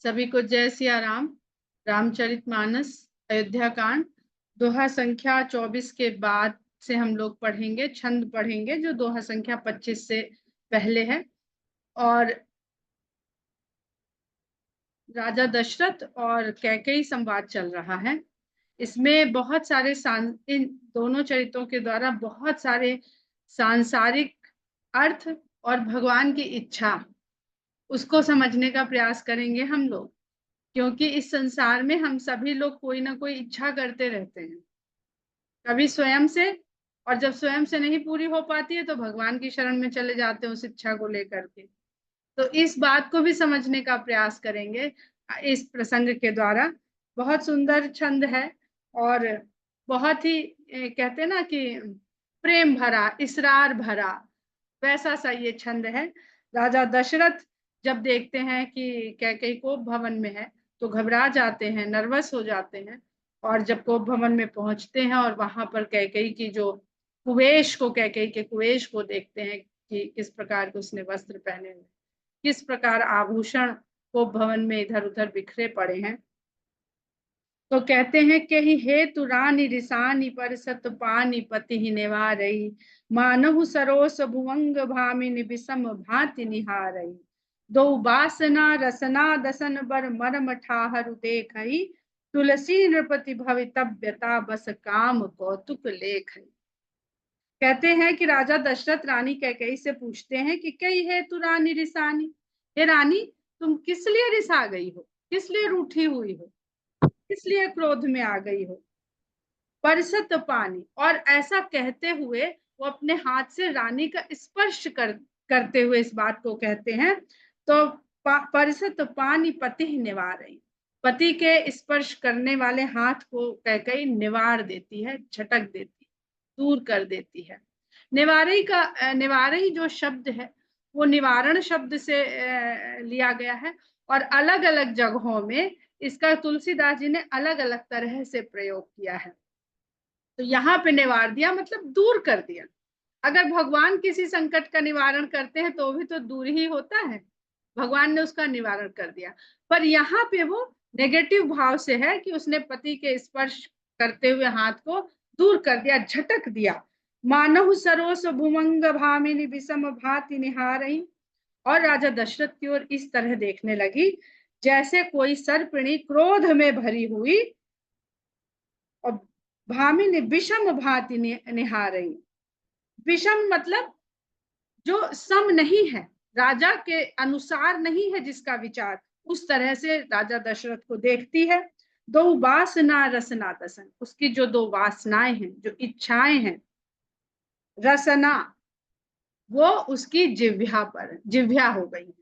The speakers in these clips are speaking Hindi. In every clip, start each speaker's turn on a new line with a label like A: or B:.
A: सभी को जय सिया राम। रामचरितमानस अयोध्या कांड दोहा संख्या 24 के बाद से हम लोग पढ़ेंगे, छंद पढ़ेंगे जो दोहा संख्या 25 से पहले है। और राजा दशरथ और कैकेयी संवाद चल रहा है। इसमें बहुत सारे इन दोनों चरित्रों के द्वारा बहुत सारे सांसारिक अर्थ और भगवान की इच्छा उसको समझने का प्रयास करेंगे हम लोग, क्योंकि इस संसार में हम सभी लोग कोई ना कोई इच्छा करते रहते हैं, कभी स्वयं से, और जब स्वयं से नहीं पूरी हो पाती है तो भगवान की शरण में चले जाते हैं उस इच्छा को लेकर के। तो इस बात को भी समझने का प्रयास करेंगे इस प्रसंग के द्वारा। बहुत सुंदर छंद है और बहुत ही कहते हैं ना कि प्रेम भरा, इसरार भरा, वैसा सा ये छंद है। राजा दशरथ जब देखते हैं कि कैकेयी कोप भवन में है तो घबरा जाते हैं, नर्वस हो जाते हैं। और जब कोप भवन में पहुंचते हैं और वहां पर कैकेयी की जो कैकेयी के कुवेश को देखते हैं कि किस प्रकार के उसने वस्त्र पहने हुए, किस प्रकार आभूषण कोप भवन में इधर उधर बिखरे पड़े हैं। तो कहते हैं कि हे तु रानी रिसानी पर सत पानी पति ही निवारई, मानहु सरोस भुवंग भामिनी विषम भांति निहारई, दो बासना रसना दसन बर मरम ठाहरु देखई, तुलसी नृपति भवितव्यता बस काम कौतुक लेखई। कहते हैं कि राजा दशरथ रानी कैकेयी से पूछते हैं कि कई है तू रानी रिसानी, हे रानी तुम किस लिए रिसा गई हो, किस लिए रूठी हुई हो, किस लिए क्रोध में आ गई हो। परसत पानी, और ऐसा कहते हुए वो अपने हाथ से रानी का स्पर्श करते हुए इस बात को कहते हैं। तो परसत पानी पति ही निवार रही, पति के स्पर्श करने वाले हाथ को कैकेयी निवार देती है, झटक देती, दूर कर देती है। निवारई जो शब्द है वो निवारण शब्द से लिया गया है, और अलग अलग जगहों में इसका तुलसीदास जी ने अलग अलग तरह से प्रयोग किया है। तो यहाँ पे निवार दिया मतलब दूर कर दिया। अगर भगवान किसी संकट का निवारण करते हैं तो भी तो दूर ही होता है, भगवान ने उसका निवारण कर दिया। पर यहाँ पे वो नेगेटिव भाव से है कि उसने पति के स्पर्श करते हुए हाथ को दूर कर दिया, झटक दिया। मानहु सरोस भुवंग भामिनी विषम भांति निहारई, और राजा दशरथ की ओर इस तरह देखने लगी जैसे कोई सर्पिणी क्रोध में भरी हुई और भामिनी विषम भांति निहारई। विषम मतलब जो सम नहीं है, राजा के अनुसार नहीं है जिसका विचार, उस तरह से राजा दशरथ को देखती है। दो वासना रसना दसन, उसकी जो दो वासनाएं हैं, जो इच्छाएं हैं, रसना वो उसकी जिह्वा हो गई है।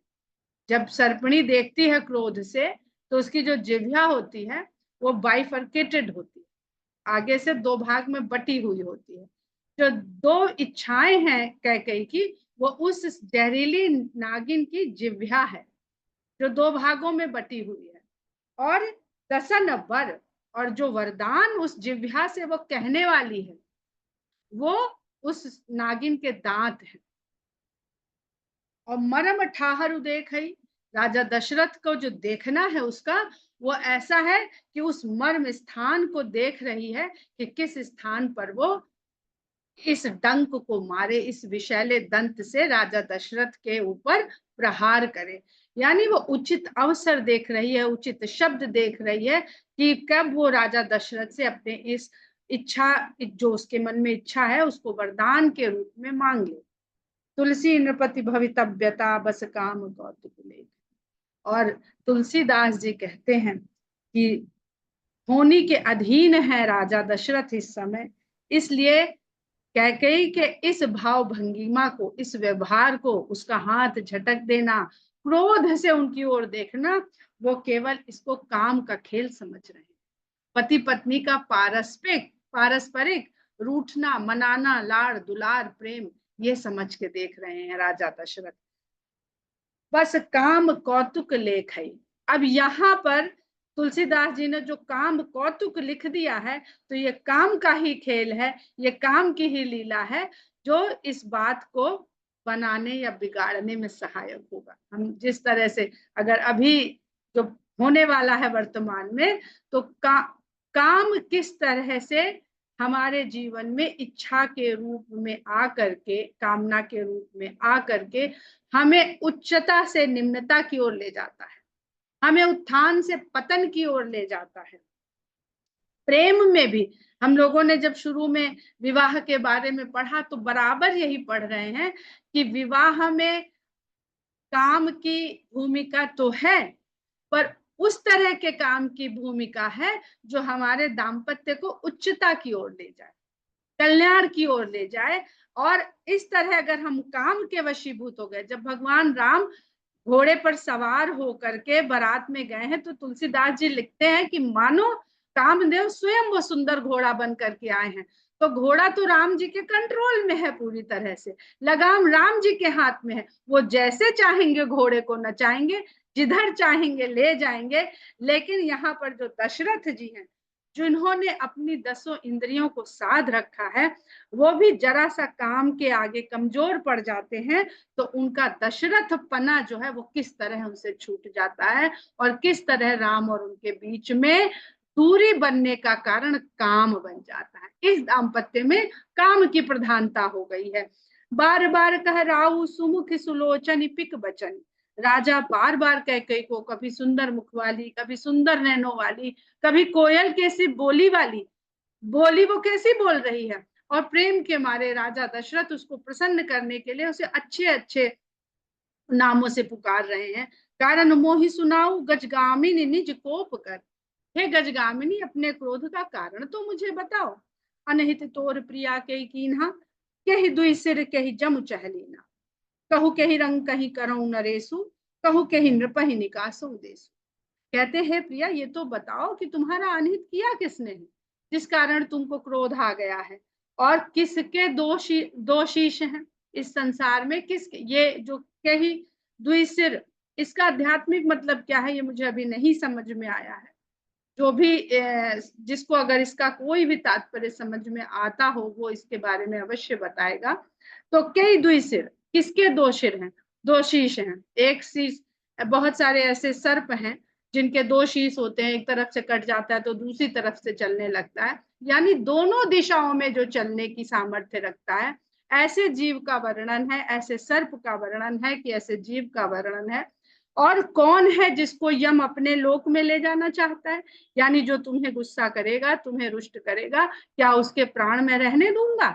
A: जब सर्पणी देखती है क्रोध से तो उसकी जो जिह्वा होती है वो बाइफर्केटेड होती है, आगे से दो भाग में बटी हुई होती है। जो दो इच्छाएं हैं कैकेयी की, वो उस जहरीली नागिन की जिह्वा है जो दो भागों में बटी हुई है। और दसन वर, और जो वरदान उस जिह्वा से वो कहने वाली है वो उस नागिन के दांत है। और मरम ठाहरु देखई, राजा दशरथ को जो देखना है उसका वो ऐसा है कि उस मर्म स्थान को देख रही है कि किस स्थान पर वो इस डंक को मारे, इस विषैले दंत से राजा दशरथ के ऊपर प्रहार करे। यानी वो उचित अवसर देख रही है, उचित शब्द देख रही है कि कब वो राजा दशरथ से अपने इस इच्छा, जो उसके मन में इच्छा है, उसको वरदान के रूप में मांग ले। तुलसी नृपति भवितव्यता बस काम कौतुक लेख। और तुलसीदास जी कहते हैं कि होनी के अधीन है राजा दशरथ इस समय, इसलिए कैकेयी के इस भाव भंगिमा को, इस व्यवहार को, उसका हाथ झटक देना, क्रोध से उनकी ओर देखना, वो केवल इसको काम का खेल समझ रहे हैं। पति पत्नी का पारस्परिक रूठना, मनाना, लाड़ दुलार, प्रेम, ये समझ के देख रहे हैं राजा दशरथ। बस काम कौतुक लेख है। अब यहाँ पर तुलसीदास जी ने जो काम कौतुक लिख दिया है तो ये काम का ही खेल है, ये काम की ही लीला है जो इस बात को बनाने या बिगाड़ने में सहायक होगा। हम जिस तरह से, अगर अभी जो होने वाला है वर्तमान में, तो काम किस तरह से हमारे जीवन में इच्छा के रूप में आकर के, कामना के रूप में आकर के हमें उच्चता से निम्नता की ओर ले जाता है, हमें उत्थान से पतन की ओर ले जाता है। प्रेम में भी हम लोगों ने जब शुरू में विवाह के बारे में पढ़ा तो बराबर यही पढ़ रहे हैं कि विवाह में काम की भूमिका तो है, पर उस तरह के काम की भूमिका है जो हमारे दाम्पत्य को उच्चता की ओर ले जाए, कल्याण की ओर ले जाए। और इस तरह अगर हम काम के वशीभूत हो गए, जब भगवान राम घोड़े पर सवार होकर के बारात में गए हैं तो तुलसीदास जी लिखते हैं कि मानो कामदेव स्वयं वो सुंदर घोड़ा बन करके आए हैं। तो घोड़ा तो राम जी के कंट्रोल में है, पूरी तरह से लगाम राम जी के हाथ में है, वो जैसे चाहेंगे घोड़े को नचाएंगे, जिधर चाहेंगे ले जाएंगे। लेकिन यहाँ पर जो दशरथ जी हैं, जिन्होंने अपनी 10 इंद्रियों को साध रखा है, वो भी जरा सा काम के आगे कमजोर पड़ जाते हैं, तो उनका दशरथ पना जो है वो किस तरह उनसे छूट जाता है, और किस तरह राम और उनके बीच में दूरी बनने का कारण काम बन जाता है। इस दाम्पत्य में काम की प्रधानता हो गई है। बार बार कह राहु सुमुख सुलोचन पिक बचन, राजा बार बार कैकेयी को कभी सुंदर मुख वाली, कभी सुंदर नैनों वाली, कभी कोयल कैसी बोली वाली, बोली वो कैसी बोल रही है, और प्रेम के मारे राजा दशरथ उसको प्रसन्न करने के लिए उसे अच्छे अच्छे नामों से पुकार रहे हैं। कारण मोहि सुनाऊ गजगामिनी निज कोप कर, हे गजगामिनी अपने क्रोध का कारण तो मुझे बताओ। अनहित तोर प्रिया के कीन्हा, केहि दुई सिर केहि जम चहलीना, कहु केहि रंग कहीं करऊ नरेसु, कहु केहि नृपहि निकासु देसु। कहते हैं प्रिया ये तो बताओ कि तुम्हारा अनहित किया किसने है, जिस कारण तुमको क्रोध आ गया है, और किसके दो शीश हैं इस संसार में, किस ये जो कही द्विसिर, इसका आध्यात्मिक मतलब क्या है ये मुझे अभी नहीं समझ में आया है। जो भी जिसको अगर इसका कोई भी तात्पर्य समझ में आता हो वो इसके बारे में अवश्य बताएगा। तो कई द्विसिर, किसके दो सिर हैं, दो शीश हैं। एक शीश, बहुत सारे ऐसे सर्प हैं जिनके दो शीश होते हैं, एक तरफ से कट जाता है तो दूसरी तरफ से चलने लगता है, यानी दोनों दिशाओं में जो चलने की सामर्थ्य रखता है, ऐसे जीव का वर्णन है, ऐसे सर्प का वर्णन है, कि ऐसे जीव का वर्णन है। और कौन है जिसको यम अपने लोक में ले जाना चाहता है, यानी जो तुम्हें गुस्सा करेगा, तुम्हें रुष्ट करेगा, क्या उसके प्राण में रहने दूंगा।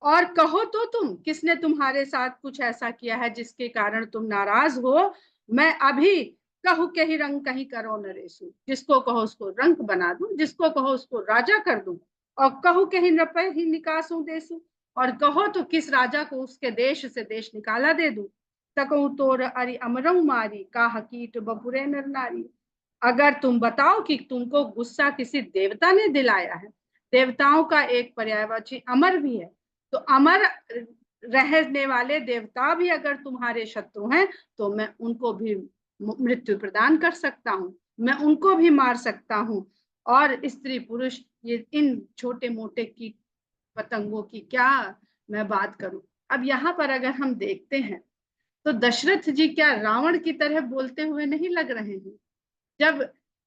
A: और कहो तो तुम, किसने तुम्हारे साथ कुछ ऐसा किया है जिसके कारण तुम नाराज हो, मैं अभी कहू के ही रंग कहीं करो नरेशु, जिसको कहो उसको रंग बना दूं, जिसको कहो उसको राजा कर दूं, और कहू के ही नृपय ही निकासू देसु, और कहो तो किस राजा को उसके देश से देश निकाला दे दूं। तकऊ तोर अरि अमरऊ मारी, काह कीट बपुरे नर नारी। अगर तुम बताओ कि तुमको गुस्सा किसी देवता ने दिलाया है, देवताओं का एक पर्यायवाची अमर भी है, तो अमर रहने वाले देवता भी अगर तुम्हारे शत्रु हैं तो मैं उनको भी मृत्यु प्रदान कर सकता हूँ, मैं उनको भी मार सकता हूँ। और स्त्री पुरुष ये इन छोटे मोटे कीट पतंगों की क्या मैं बात करूं। अब यहाँ पर अगर हम देखते हैं तो दशरथ जी क्या रावण की तरह बोलते हुए नहीं लग रहे हैं। जब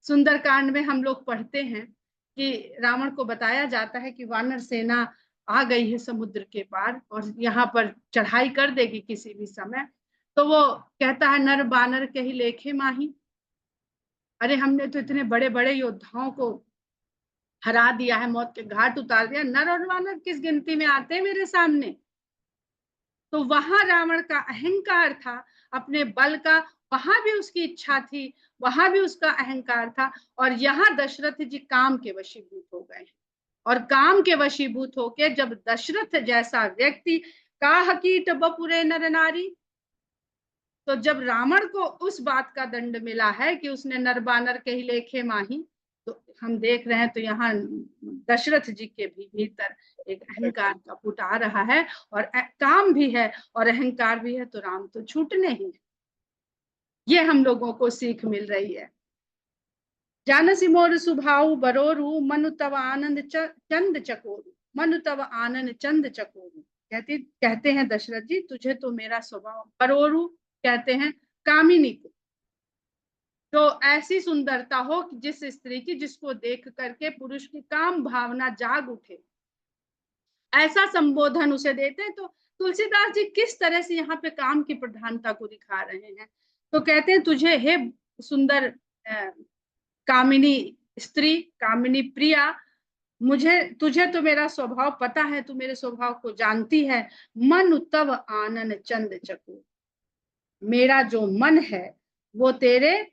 A: सुंदरकांड में हम लोग पढ़ते हैं कि रावण को बताया जाता है कि वानर सेना आ गई है समुद्र के पार और यहाँ पर चढ़ाई कर देगी किसी भी समय, तो वो कहता है नर बानर कही लेखे माही, अरे हमने तो इतने बड़े बड़े योद्धाओं को हरा दिया है, मौत के घाट उतार दिया, नर और वानर किस गिनती में आते हैं मेरे सामने। तो वहां रावण का अहंकार था, अपने बल का, वहां भी उसकी इच्छा थी, वहां भी उसका अहंकार था। और यहाँ दशरथ जी काम के वशीभूत हो गए, और काम के वशीभूत होके जब दशरथ जैसा व्यक्ति काह कीट बपुरे नर नारी, तो जब रावण को उस बात का दंड मिला है कि उसने नर बानर के ही लेखे माही, तो हम देख रहे हैं तो यहाँ दशरथ जी के भी भीतर एक अहंकार का पुट आ रहा है, और काम भी है और अहंकार भी है, तो राम तो छूटने ही है। ये हम लोगों को सीख मिल रही है। जानसी मोर सुभाऊ बरोरू, मनु तव आनंद चंद चकोरू, मनु तव आनंद चंद चकोरू। कहते हैं दशरथ जी तुझे तो मेरा स्वभाव, बरोरू कहते हैं कामिनी को, तो ऐसी सुंदरता हो कि जिस स्त्री की जिसको देख करके पुरुष की काम भावना जाग उठे, ऐसा संबोधन उसे देते हैं। तो तुलसीदास जी किस तरह से यहाँ पे काम की प्रधानता को दिखा रहे हैं। तो कहते हैं तुझे हे सुंदर कामिनी स्त्री, कामिनी प्रिया, मुझे तुझे तो मेरा स्वभाव पता है, तू मेरे स्वभाव को जानती है। मन तव आनन चंद चको, मेरा जो मन है वो तेरे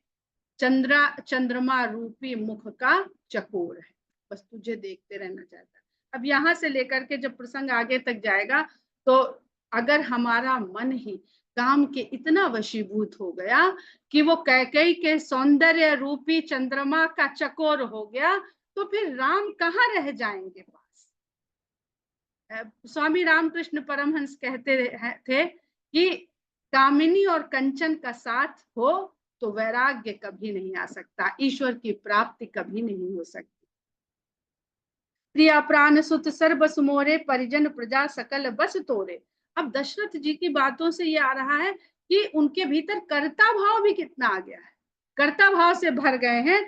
A: चंद्रमा रूपी मुख का चकोर है, बस तुझे देखते रहना चाहता है। अब यहां से लेकर के जब प्रसंग आगे तक जाएगा, तो अगर हमारा मन ही काम के इतना वशीभूत हो गया कि वो कैकेयी के सौंदर्य रूपी चंद्रमा का चकोर हो गया, तो फिर राम कहाँ रह जाएंगे पास। स्वामी रामकृष्ण परमहंस कहते थे कि कामिनी और कंचन का साथ हो तो वैराग्य कभी नहीं आ सकता, ईश्वर की प्राप्ति कभी नहीं हो सकती। प्रिया प्राण सुत सर्व सुमोरे, परिजन प्रजा सकल बस तोरे। अब दशरथ जी की बातों से ये आ रहा है कि उनके भीतर कर्ता भाव भी कितना आ गया है, कर्ता भाव से भर गए हैं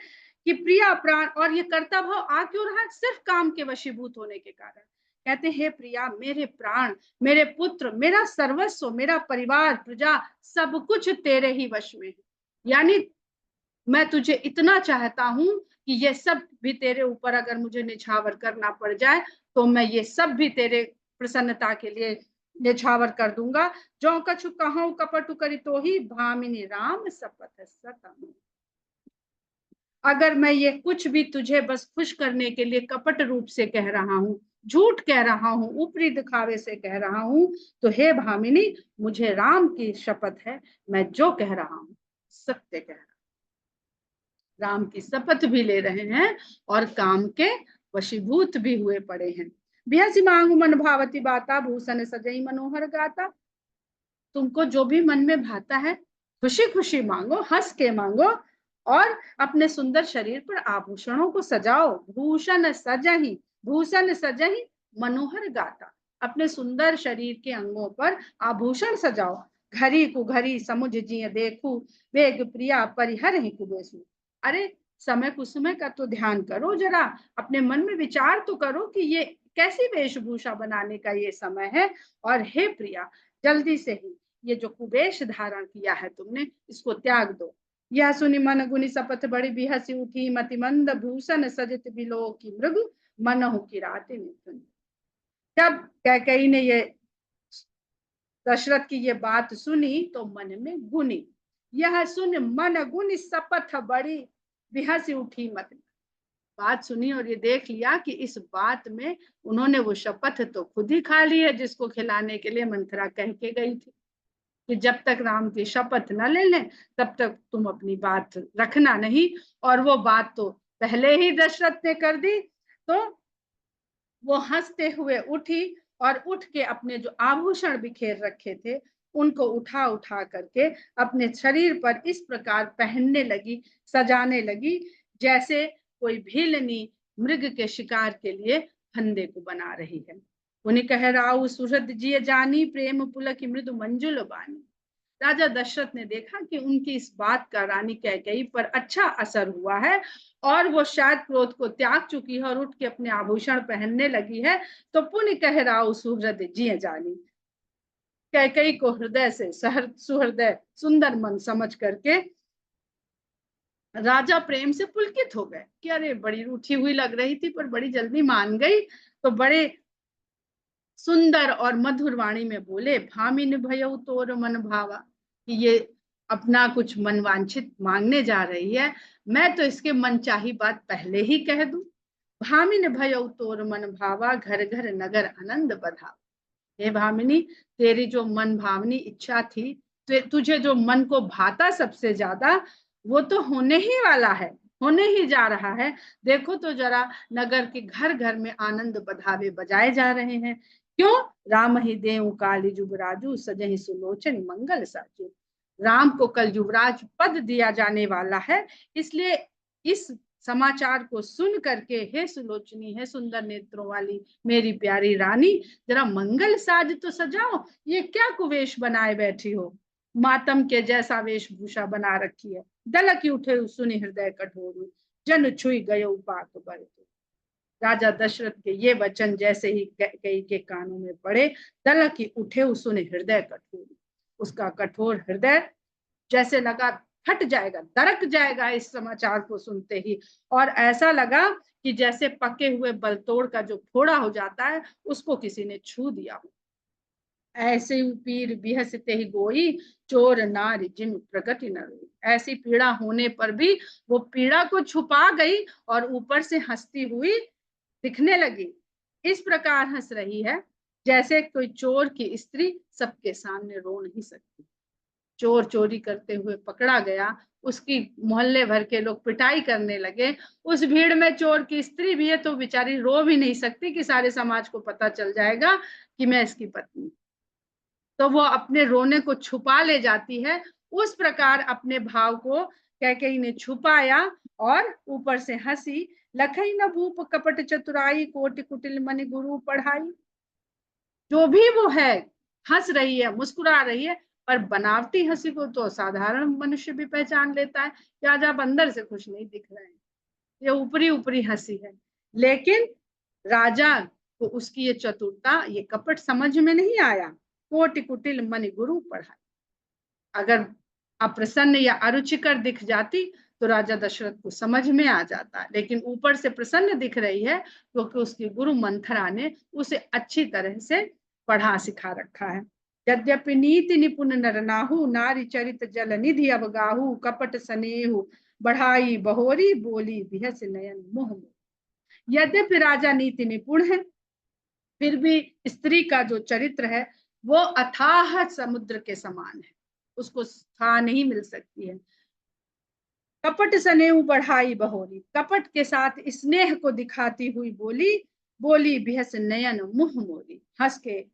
A: कि प्रिया प्राण, और ये कर्ता भाव आ क्यों रहा है, सिर्फ काम के वशीभूत होने के कारण। कहते हैं प्रिया, मेरे प्राण, मेरे पुत्र, मेरा सर्वस्व, मेरा परिवार, प्रजा, सब कुछ तेरे ही वश में है। यानी मैं तुझे इतना चाहता हूं कि ये सब भी तेरे ऊपर अगर मुझे निछावर करना पड़ जाए तो मैं ये सब भी तेरे प्रसन्नता के लिए निछावर कर दूंगा। जो कछु कहूं कपटु करी तो ही, भामिनी राम सपथ सतम। अगर मैं ये कुछ भी तुझे बस खुश करने के लिए कपट रूप से कह रहा हूँ, झूठ कह रहा हूँ, ऊपरी दिखावे से कह रहा हूँ, तो हे भामिनी, मुझे राम की शपथ है, मैं जो कह रहा हूँ सत्य कह रहा हूँ। राम की शपथ भी ले रहे हैं और काम के वशीभूत भी हुए पड़े हैं। बिहसी मांगू मन भावती बाता, भूषण सजई मनोहर गाता। तुमको जो भी मन में भाता है खुशी खुशी मांगो, हंस के मांगो, और अपने सुंदर शरीर पर आभूषणों को सजाओ। भूषण सजही, भूषण सजही मनोहर गाता, अपने सुंदर शरीर के अंगों पर आभूषण सजाओ। घड़ी को घड़ी समुझ जिय देखू, वेग प्रिया परिहर ही कुबेसु। अरे समय कुसुमय का तो ध्यान करो जरा, अपने मन में विचार तो करो कि ये कैसी वेशभूषा बनाने का ये समय है, और हे प्रिया जल्दी से ही ये जो कुवेश धारण किया है तुमने इसको त्याग दो। यह सुनि मन गुनि शपथ बड़ी, बिहसी उठी मति मंद, भूषण सजित बिलो की मृग, मनहु की रात मिथुन। जब कैकेयी ने ये दशरथ की ये बात सुनी तो मन में गुनी, यह सुन मन गुनि शपथ बड़ी, बिहसी उठी मत। बात सुनी और ये देख लिया कि इस बात में उन्होंने वो शपथ तो खुद ही खा ली है जिसको खिलाने के लिए मंथरा कह के गई थी कि जब तक राम की शपथ न ले लें तब तक तुम अपनी बात रखना नहीं। और वो बात तो पहले ही दशरथ ने कर दी। तो वो हंसते हुए उठी और उठ के अपने जो आभूषण बिखेर रखे थे उनको उठा उठा करके अपने शरीर पर इस प्रकार पहनने लगी, सजाने लगी, जैसे कोई भीलनी मृग के शिकार के लिए फंदे को बना रही है। उन्हें कह राउ सुहृद जिय जानी, प्रेम पुलक मृदु मंजुल बानी। राजा दशरथ ने देखा कि उनकी इस बात का रानी कैकेयी पर अच्छा असर हुआ है और वो शायद क्रोध को त्याग चुकी है और उठ के अपने आभूषण पहनने लगी है, तो पुण्य कह राउ सुहृद जिय जानी। कैकेयी को हृदय से सुहृदय सुंदर मन समझ करके राजा प्रेम से पुलकित हो गए कि अरे बड़ी रूठी हुई लग रही थी पर बड़ी जल्दी मान गई। तो बड़े सुंदर और मधुर वाणी में बोले, भामिन भयउ तोर मन भावा, कि ये अपना कुछ मनवांछित मांगने जा रही है, मैं तो इसके मन चाही बात पहले ही कह दूं। भामिन भयउ तोर मन भावा, घर घर नगर आनंद बधावा। हे भामिनी, तेरी जो मन भावनी इच्छा थी, तुझे जो मन को भाता सबसे ज्यादा, वो तो होने ही वाला है, होने ही जा रहा है। देखो तो जरा, नगर के घर घर में आनंद बधावे बजाए जा रहे हैं। क्यों? राम ही देव काली जुबराजू, सजहि सुलोचन मंगल साजू। राम को कल युवराज पद दिया जाने वाला है, इसलिए इस समाचार को सुन करके हे सुलोचनी, हे सुंदर नेत्रों वाली मेरी प्यारी रानी, जरा मंगल साज तो सजाओ। ये क्या कुवेश बनाए बैठी हो, मातम के जैसा वेशभूषा बना रखी है। दलकी उठे सुनि हृदय कठोर, जन छुई गयो पाक बर। राजा दशरथ के ये वचन जैसे ही कैकेयी के कानों में पड़े, दलकी उठे सुनि हृदय कठोर, उसका कठोर हृदय जैसे लगा फट जाएगा, दरक जाएगा इस समाचार को सुनते ही, और ऐसा लगा कि जैसे पके हुए बलतोड़ का जो फोड़ा हो जाता है उसको किसी ने छू दिया हो। ऐसे पीर बिहसते ही गोई, चोर नारी जिन प्रगति न रोई। ऐसी पीड़ा होने पर भी वो पीड़ा को छुपा गई और ऊपर से हंसती हुई दिखने लगी। इस प्रकार हंस रही है जैसे कोई चोर की स्त्री सबके सामने रो नहीं सकती। चोर चोरी करते हुए पकड़ा गया, उसकी मोहल्ले भर के लोग पिटाई करने लगे, उस भीड़ में चोर की स्त्री भी है तो बेचारी रो भी नहीं सकती कि सारे समाज को पता चल जाएगा कि मैं इसकी पत्नी, तो वो अपने रोने को छुपा ले जाती है। उस प्रकार अपने भाव को कैकेयी ने छुपाया और ऊपर से हंसी। लखई न भूप कपट चतुराई, कोटि कुटिल मनि गुरु पढ़ाई। जो भी वो है हंस रही है, मुस्कुरा रही है, पर बनावटी हंसी को तो साधारण मनुष्य भी पहचान लेता है कि आज आप अंदर से खुश नहीं दिख रहे हैं, ये ऊपरी ऊपरी हंसी है। लेकिन राजा को उसकी ये चतुरता, ये कपट समझ में नहीं आया। कोटि कुटिल मनि गुरु पढ़ाई, अगर अप्रसन्न या अरुचिकर दिख जाती तो राजा दशरथ को समझ में आ जाता, लेकिन ऊपर से प्रसन्न दिख रही है क्योंकि उसकी गुरु मंथरा ने उसे अच्छी तरह से पढ़ा सिखा रखा है। यद्यपि नीति निपुण नर नाहु, नारी चरित जल निधि अवगाहु, कपट स्नेहु बढ़ाई बहोरी, बोली बिहस नयन मोह। यद्यपि राजा नीति निपुण है, फिर भी स्त्री का जो चरित्र है वो अथाह समुद्र के समान है, उसको था नहीं मिल सकती है। कपट स्नेह बढ़ाई बहोरी, कपट के साथ स्नेह को दिखाती हुई बोली, बोली बिहस नयन मुह मोरी, हंस के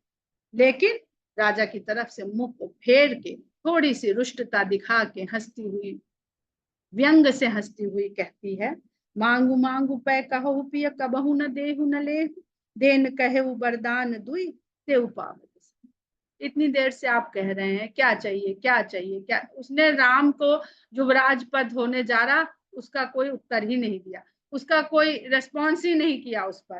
A: लेकिन राजा की तरफ से मुंह को फेर के थोड़ी सी रुष्टता दिखा के हंसती हुई, व्यंग से हंसती हुई कहती है, मांगू मांगू पै कहो पिय कबहू न देहु न ले, देन कहे वरदान दुई ते पावत। इतनी देर से आप कह रहे हैं क्या चाहिए क्या चाहिए क्या, उसने राम को युवराज पद होने जा रहा उसका कोई उत्तर ही नहीं दिया, उसका कोई रेस्पॉन्स ही नहीं किया उस पर।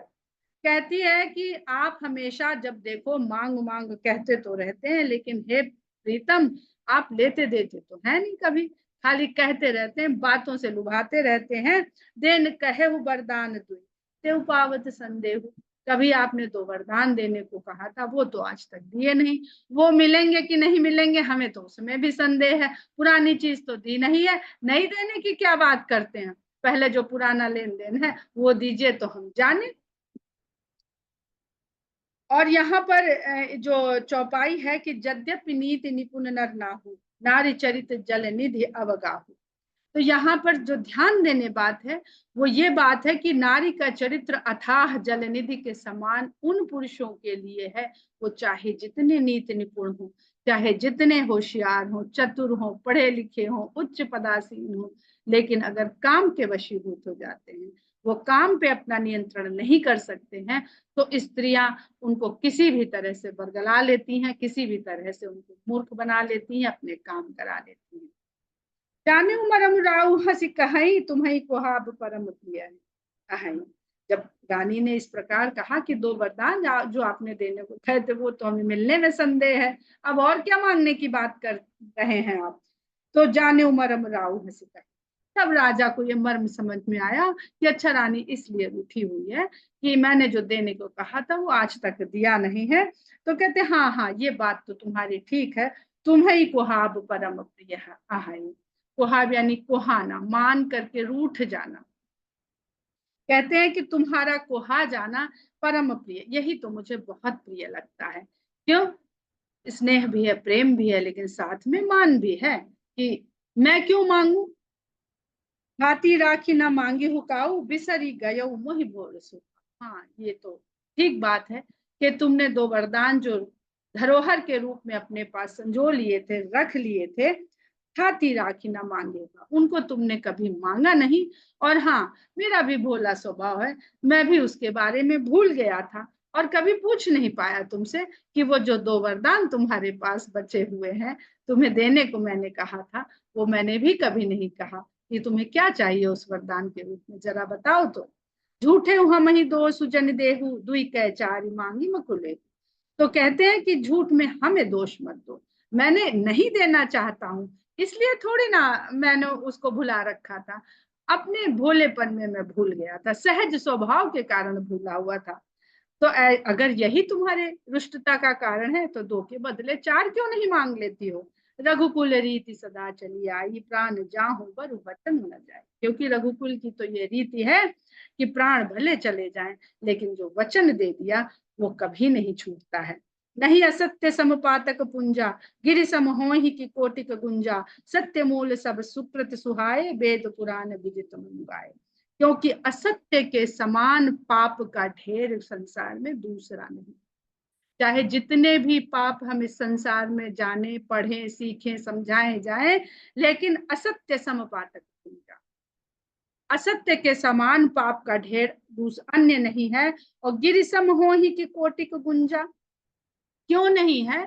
A: कहती है कि आप हमेशा जब देखो मांग मांग कहते तो रहते हैं, लेकिन हे प्रीतम आप लेते देते तो है नहीं, कभी खाली कहते रहते हैं, बातों से लुभाते रहते हैं। देन कहे वरदान दुई ते पावत संदेह, कभी आपने दो वरदान देने को कहा था वो तो आज तक दिए नहीं, वो मिलेंगे कि नहीं मिलेंगे हमें तो उसमें भी संदेह है, पुरानी चीज तो दी नहीं है, नहीं देने की क्या बात करते हैं, पहले जो पुराना लेन देन है वो दीजिए तो हम जाने। और यहाँ पर जो चौपाई है कि यद्यपि नीति निपुण नर नाहु, नारी चरित जल निधि अवगाहु, तो यहाँ पर जो ध्यान देने बात है वो ये बात है कि नारी का चरित्र अथाह जलनिधि के समान उन पुरुषों के लिए है, वो चाहे जितने नीति निपुण हो, चाहे जितने होशियार हो, चतुर हो, पढ़े लिखे हो, उच्च पदासीन हो, लेकिन अगर काम के वशीभूत हो जाते हैं, वो काम पे अपना नियंत्रण नहीं कर सकते हैं, तो स्त्रियां उनको किसी भी तरह से बरगला लेती हैं, किसी भी तरह से उनको मूर्ख बना लेती हैं, अपने काम करा लेती हैं। जाने मरम राउ हंसी कहाई, तुम्हें कुहाब परम प्रिय है। जब रानी ने इस प्रकार कहा कि दो वरदान जो आपने देने को कहे थे वो तो हमें मिलने में संदेह है, अब और क्या मांगने की बात कर रहे हैं आप, तो जाने मरम राउ हंसी कहाई। तब राजा को ये मर्म समझ में आया कि अच्छा रानी इसलिए रूठी हुई है कि मैंने जो देने को कहा था वो आज तक दिया नहीं है। तो कहते हाँ हाँ ये बात तो तुम्हारी ठीक है, तुम्हें कुहाब परम प्रिय है। कुहाब यानी कुहाना, मान करके रूठ जाना। कहते हैं कि तुम्हारा कुहा जाना परम प्रिय, यही तो मुझे बहुत प्रिय लगता है। क्यों? स्नेह भी है, प्रेम भी है, लेकिन साथ में मान भी है कि मैं क्यों मांगू, हाथी राखी ना मांगी हुकाऊ, बिसरी गयो मोहि भोर सो। हाँ ये तो ठीक बात है कि तुमने दो वरदान जो धरोहर के रूप में अपने पास संजो लिए थे, रख लिए थे, हाथी राखी ना मांगेगा, उनको तुमने कभी मांगा नहीं। और हाँ मेरा भी भोला स्वभाव है, मैं भी उसके बारे में भूल गया था, और कभी पूछ नहीं पाया तुमसे कि वो जो 2 वरदान तुम्हारे पास बचे हुए हैं, तुम्हें देने को मैंने कहा था, वो मैंने भी कभी नहीं कहा कि तुम्हें क्या चाहिए उस वरदान के रूप में, जरा बताओ तो। झूठे हम ही दो सुजन देहु दुई कै चारि मांगी मकुले। तो कहते हैं कि झूठ में हमें दोष मत दो, मैंने नहीं देना चाहता हूं, इसलिए थोड़ी ना मैंने उसको भुला रखा था, अपने भोलेपन में मैं भूल गया था, सहज स्वभाव के कारण भूला हुआ था। तो अगर यही तुम्हारे रुष्टता का कारण है तो 2 के बदले 4 क्यों नहीं मांग लेती हो। रघुकुल रीति सदा चली आई प्राण जाहु बर वचन न जाए। क्योंकि रघुकुल की तो ये रीति है कि प्राण भले चले जाएं, लेकिन जो वचन दे दिया वो कभी नहीं छूटता है। नहीं असत्य समपातक पुंजा गिरि सम होहि की कोटिक गुंजा सत्य मूल सब सुकृत सुहाए वेद पुराण विदित मन गाए। क्योंकि असत्य के समान पाप का ढेर संसार में दूसरा नहीं। चाहे जितने भी पाप हम इस संसार में जाने पढ़े सीखे समझाए जाए, लेकिन असत्य समपातक पुंजा, असत्य के समान पाप का ढेर अन्य नहीं है। और गिरि सम होहि की कोटिक गुंजा, क्यों नहीं है?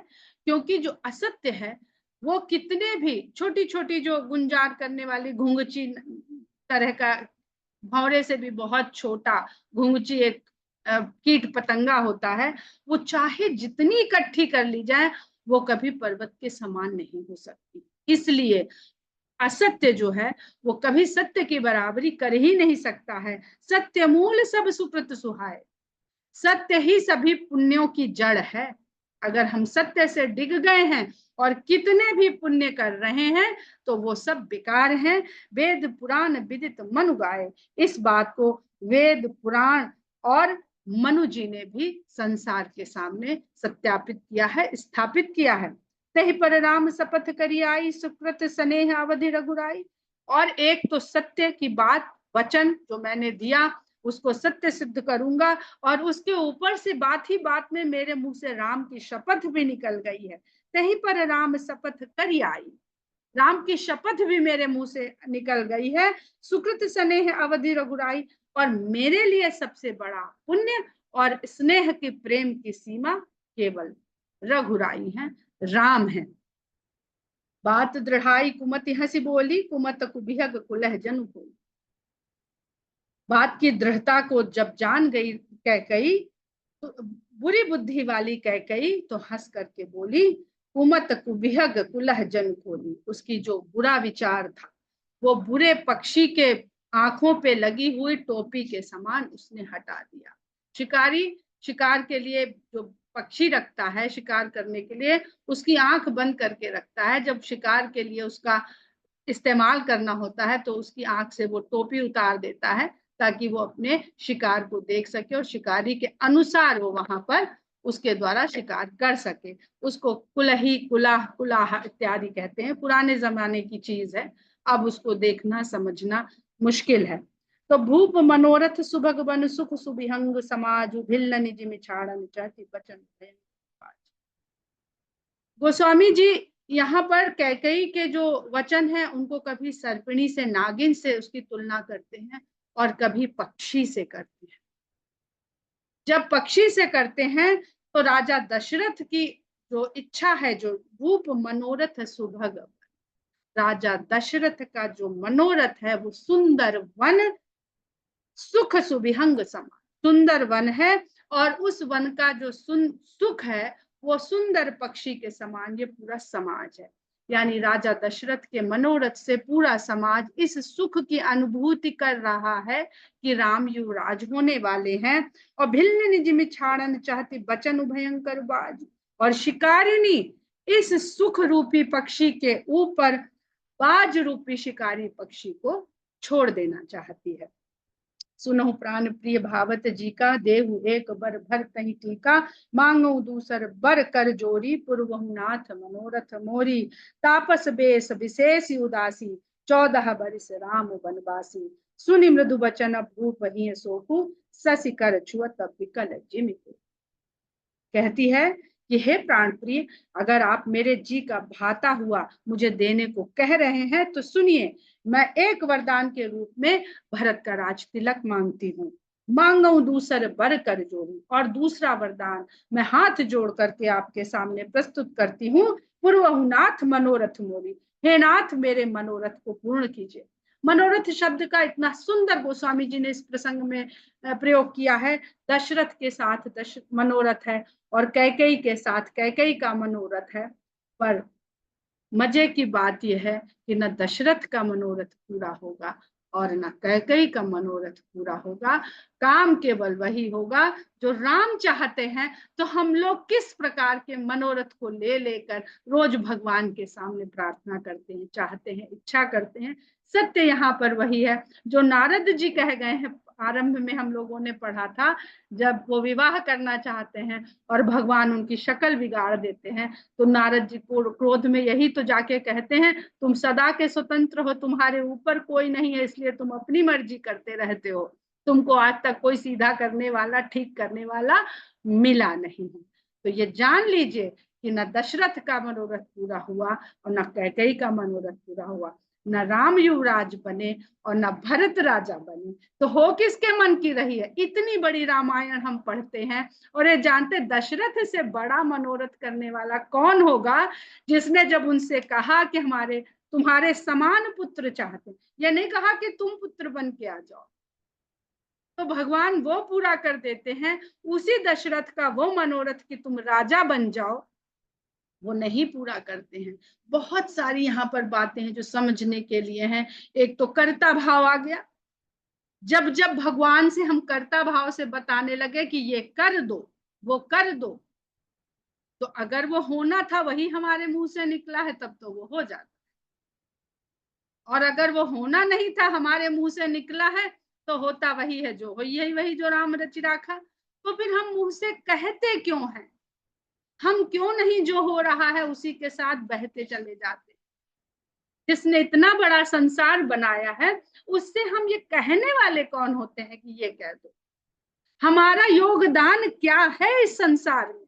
A: क्योंकि जो असत्य है वो कितने भी छोटी छोटी जो गुंजार करने वाली घुंघची तरह का, भौरे से भी बहुत छोटा घुंघची एक कीट पतंगा होता है, वो चाहे जितनी इकट्ठी कर ली जाए वो कभी पर्वत के समान नहीं हो सकती। इसलिए असत्य जो है वो कभी सत्य की बराबरी कर ही नहीं सकता है। सत्य मूल सब सुकृत सुहाए, सत्य ही सभी पुण्यों की जड़ है। अगर हम सत्य से डिग गए हैं और कितने भी पुण्य कर रहे हैं तो वो सब बेकार हैं। वेद पुराण विदित मनु गाए, इस बात को वेद पुराण और मनु जी ने भी संसार के सामने सत्यापित किया है, स्थापित किया है। तहि पर राम शपथ करी आई सुकृत स्नेह अवधि रघुराई। और एक तो सत्य की बात वचन जो मैंने दिया उसको सत्य सिद्ध करूंगा, और उसके ऊपर से बात ही बात में मेरे मुंह से राम की शपथ भी निकल गई है। कहीं पर राम शपथ करी आई, राम की शपथ भी मेरे मुंह से निकल गई है। सुकृत स्नेह अवधि रघुराई, और मेरे लिए सबसे बड़ा पुण्य और स्नेह की प्रेम की सीमा केवल रघुराई है, राम है। बात दृढ़ाई कुमति हंसी बोली कुमत कुबिहग कुलह जन बोली। बात की दृढ़ता को जब जान गई कैकई, तो बुरी बुद्धि वाली कैकई तो हंस करके बोली कुमत कुबिहग कुलह जन खोली। उसकी जो बुरा विचार था वो बुरे पक्षी के आंखों पे लगी हुई टोपी के समान उसने हटा दिया। शिकारी शिकार के लिए जो पक्षी रखता है शिकार करने के लिए, उसकी आंख बंद करके रखता है। जब शिकार के लिए उसका इस्तेमाल करना होता है तो उसकी आंख से वो टोपी उतार देता है ताकि वो अपने शिकार को देख सके और शिकारी के अनुसार वो वहां पर उसके द्वारा शिकार कर सके। उसको कुलही कुलाह कुलाह इत्यादि कहते हैं, पुराने जमाने की चीज है, अब उसको देखना समझना मुश्किल है। तो भूप मनोरथ सुभग बन सुख सुबिहंग समाज भिल्ल निज मिछाड़न चाहती बचन। गोस्वामी जी यहाँ पर कैकेयी के जो वचन है उनको कभी सर्पिणी से नागिन से उसकी तुलना करते हैं और कभी पक्षी से करते हैं। जब पक्षी से करते हैं तो राजा दशरथ की जो इच्छा है, जो रूप मनोरथ सुभग, राजा दशरथ का जो मनोरथ है वो सुंदर वन सुख सुविहंग समा, सुंदर वन है, और उस वन का जो सुख है वो सुंदर पक्षी के समान ये पूरा समाज है। यानी राजा दशरथ के मनोरथ से पूरा समाज इस सुख की अनुभूति कर रहा है कि राम युवराज होने वाले हैं। और भिल्ल निज मिछाड़न चाहती बचन भयंकर बाज, और शिकारिणी इस सुख रूपी पक्षी के ऊपर बाज रूपी शिकारी पक्षी को छोड़ देना चाहती है। सुनो प्राण प्रिय भावत जी का देहु एक बर भर तही टीका मांगो दूसर बर कर जोरी पूर्वहु नाथ मनोरथ मोरी तापस बेस विशेष उदासी 14 बरिस राम बनवासी सुनि मृदु बचन भूप ही सोहु ससि कर छुअत विकल जिमित। कहती है कि हे प्राण प्रिय, अगर आप मेरे जी का भाता हुआ मुझे देने को कह रहे हैं तो सुनिए, मैं एक वरदान के रूप में भरत का राज तिलक मांगती हूँ। मांगू दूसर बर कर जोड़ी, और दूसरा वरदान मैं हाथ जोड़ करके आपके सामने प्रस्तुत करती हूँ। पूर्वहुनाथ मनोरथ मोरी, हे नाथ मेरे मनोरथ को पूर्ण कीजिए। मनोरथ शब्द का इतना सुंदर गोस्वामी जी ने इस प्रसंग में प्रयोग किया है। दशरथ के साथ मनोरथ है और कैकेयी के साथ कैकेयी का मनोरथ है। पर मजे की बात यह है कि न दशरथ का मनोरथ पूरा होगा और न कैकेयी का मनोरथ पूरा होगा। काम केवल वही होगा जो राम चाहते हैं। तो हम लोग किस प्रकार के मनोरथ को ले लेकर रोज भगवान के सामने प्रार्थना करते हैं, चाहते हैं, इच्छा करते हैं। सत्य यहाँ पर वही है जो नारद जी कह गए हैं। आरंभ में हम लोगों ने पढ़ा था, जब वो विवाह करना चाहते हैं और भगवान उनकी शक्ल बिगाड़ देते हैं, तो नारद जी को क्रोध में यही तो जाके कहते हैं, तुम सदा के स्वतंत्र हो, तुम्हारे ऊपर कोई नहीं है, इसलिए तुम अपनी मर्जी करते रहते हो। तुमको आज तक कोई सीधा करने वाला, ठीक करने वाला मिला नहीं है। तो ये जान लीजिए कि न दशरथ का मनोरथ पूरा हुआ और न कैकेयी का मनोरथ पूरा हुआ। न राम युवराज बने और न भरत राजा बने, तो हो किसके मन की रही है। इतनी बड़ी रामायण हम पढ़ते हैं और ये जानते दशरथ से बड़ा मनोरथ करने वाला कौन होगा, जिसने जब उनसे कहा कि हमारे तुम्हारे समान पुत्र चाहते, ये नहीं कहा कि तुम पुत्र बन के आ जाओ, तो भगवान वो पूरा कर देते हैं। उसी दशरथ का वो मनोरथ कि तुम राजा बन जाओ, वो नहीं पूरा करते हैं। बहुत सारी यहाँ पर बातें हैं जो समझने के लिए हैं। एक तो कर्ता भाव आ गया। जब जब भगवान से हम कर्ता भाव से बताने लगे कि ये कर दो, वो कर दो, तो अगर वो होना था वही हमारे मुंह से निकला है तब तो वो हो जाता, और अगर वो होना नहीं था हमारे मुंह से निकला है तो होता वही है जो हो, यही वही जो राम रचि राखा। तो फिर हम मुंह से कहते क्यों हैं? हम क्यों नहीं जो हो रहा है उसी के साथ बहते चले जाते? जिसने इतना बड़ा संसार बनाया है उससे हम ये कहने वाले कौन होते हैं कि ये कह दो? हमारा योगदान क्या है इस संसार में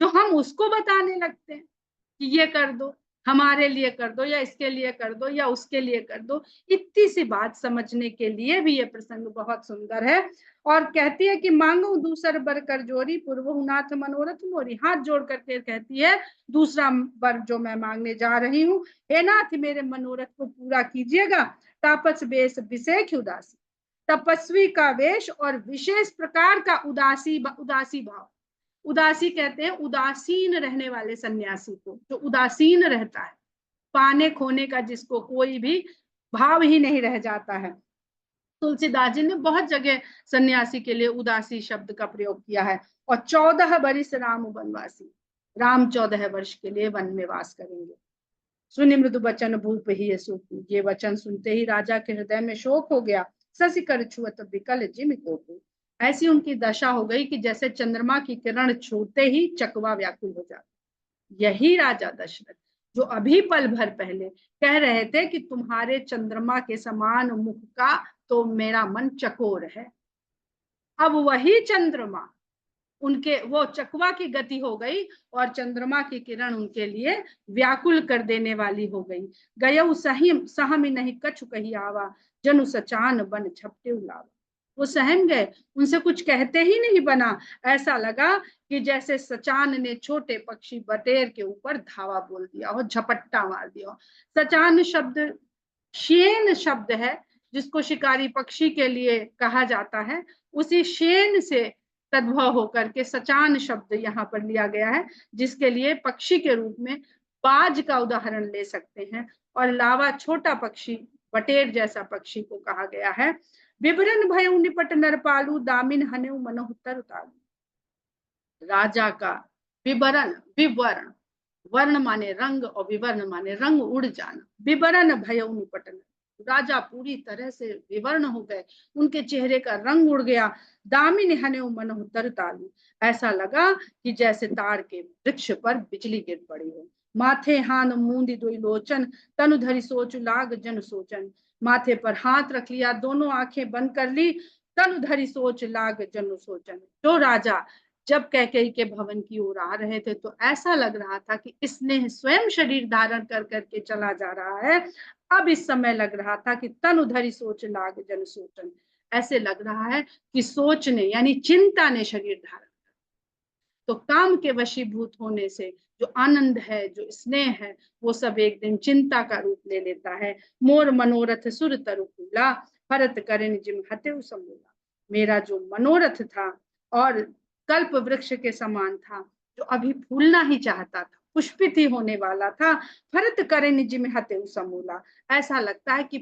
A: जो हम उसको बताने लगते हैं कि ये कर दो, हमारे लिए कर दो, या इसके लिए कर दो, या उसके लिए कर दो। इतनी सी बात समझने के लिए भी ये प्रसंग बहुत सुंदर है। और कहती है कि मांगो दूसर बर कर जोरी, पूर्वहुनाथ मनोरथ मोरी, हाथ जोड़ करके कहती है दूसरा बर जो मैं मांगने जा रही हूँ, हे नाथ मेरे मनोरथ को पूरा कीजिएगा। तापस बेश विशेष उदासी, तपस्वी का वेश और विशेष प्रकार का उदासी उदासी भाव। उदासी कहते हैं उदासीन रहने वाले सन्यासी को, जो उदासीन रहता है, पाने खोने का जिसको कोई भी भाव ही नहीं रह जाता है। तुलसीदास जी ने बहुत जगह सन्यासी के लिए उदासी शब्द का प्रयोग किया है। और 14 बरिस राम वनवासी, राम 14 वर्ष के लिए वन में वास करेंगे। सुनि मृदु बचन भूप ही सूपू, ये वचन सुनते ही राजा के हृदय में शोक हो गया। शशि कर छुअत विकल जिम कोपू, ऐसी उनकी दशा हो गई कि जैसे चंद्रमा की किरण छूते ही चकवा व्याकुल हो जाता। यही राजा दशरथ जो अभी पल भर पहले कह रहे थे कि तुम्हारे चंद्रमा के समान मुख का तो मेरा मन चकोर है, अब वही चंद्रमा उनके वो चकवा की गति हो गई और चंद्रमा की किरण उनके लिए व्याकुल कर देने वाली हो गई। गयऊ सही सहमी नहीं कछु कही आवा, जनु सचान बन झपटे उलावा। वो सहम गए, उनसे कुछ कहते ही नहीं बना। ऐसा लगा कि जैसे सचान ने छोटे पक्षी बटेर के ऊपर धावा बोल दिया हो, झपट्टा मार दिया हो। सचान शब्द शेन शब्द है जिसको शिकारी पक्षी के लिए कहा जाता है। उसी शेन से तद्भव होकर के सचान शब्द यहाँ पर लिया गया है, जिसके लिए पक्षी के रूप में बाज का उदाहरण ले सकते हैं। और लावा छोटा पक्षी, बटेर जैसा पक्षी को कहा गया है। विवरण भय निपट नरपालू, दामिन हने मनोहतर उतारू। राजा का विवरण, विवरण, वर्ण माने रंग और विवर्ण माने रंग उड़ जाना। विवरण भय निपटन, राजा पूरी तरह से विवर्ण हो गए, उनके चेहरे का रंग उड़ गया। दामिनी हने मनोहतर तालु, ऐसा लगा कि जैसे ताड़ के वृक्ष पर बिजली गिर पड़ी हो। माथे हान मूंदी दुई लोचन, तनु धरी सोच लाग जन सोचन। माथे पर हाथ रख लिया, दोनों आंखें बंद कर ली, तनु धरी सोच लाग जन सोचन। जो राजा जब कैकेयी के भवन की ओर आ रहे थे तो ऐसा लग रहा था कि इसने स्वयं शरीर धारण कर करके चला जा रहा है। अब इस समय लग रहा था कि तन उधरी सोच लाग जन सोचन, ऐसे लग रहा है कि सोचने यानी चिंता ने शरीर धारण। तो काम के वशीभूत होने से जो आनंद है, जो स्नेह है, वो सब एक दिन चिंता का रूप ले लेता है। मोर मनोरथ सुर तरुकुला, भरत करिन जिम हते समूला। मेरा जो मनोरथ था और कल्प वृक्ष के समान था, जो अभी फूलना ही चाहता था, पुष्पित ही होने वाला था, भरत करिन जिम हते समूला, ऐसा लगता है कि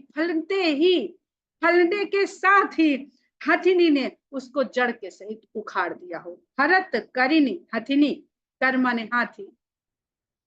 A: फलने के साथ ही हथिनी ने उसको जड़ के सहित उखाड़ दिया हो। भरत करिनी हथिनी, कर माने हाथी,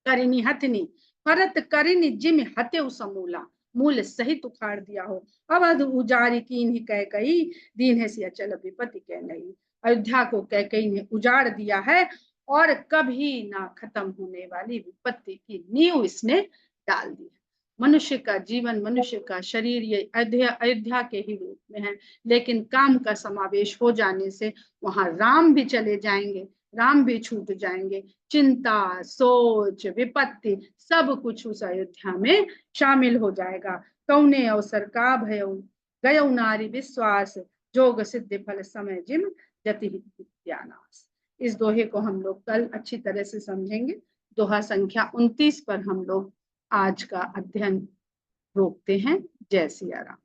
A: करिनी हथिनी, भरत करिनी जिम हते समूला, मूल सहित उखाड़ दिया हो। अवध उजारी कीन ही कह कही, दीन है सी अचल विपत्ति कह नहीं। अयोध्या को कैकई ने उजाड़ दिया है और कभी ना खत्म होने वाली विपत्ति की नींव इसने डाल दी है। मनुष्य का जीवन, मनुष्य का शरीर ये अयोध्या के ही रूप में है, लेकिन काम का समावेश हो जाने से वहां राम भी चले जाएंगे, राम भी छूट जाएंगे। चिंता, सोच, विपत्ति सब कुछ उस अयोध्या में शामिल हो जाएगा। कौने अवसर का भय गयो नारी विश्वास, जोग सिद्धि फल समय जिम जति विद्यानाश। इस दोहे को हम लोग कल अच्छी तरह से समझेंगे। दोहा संख्या 29 पर हम लोग आज का अध्ययन रोकते हैं। जय सिया राम।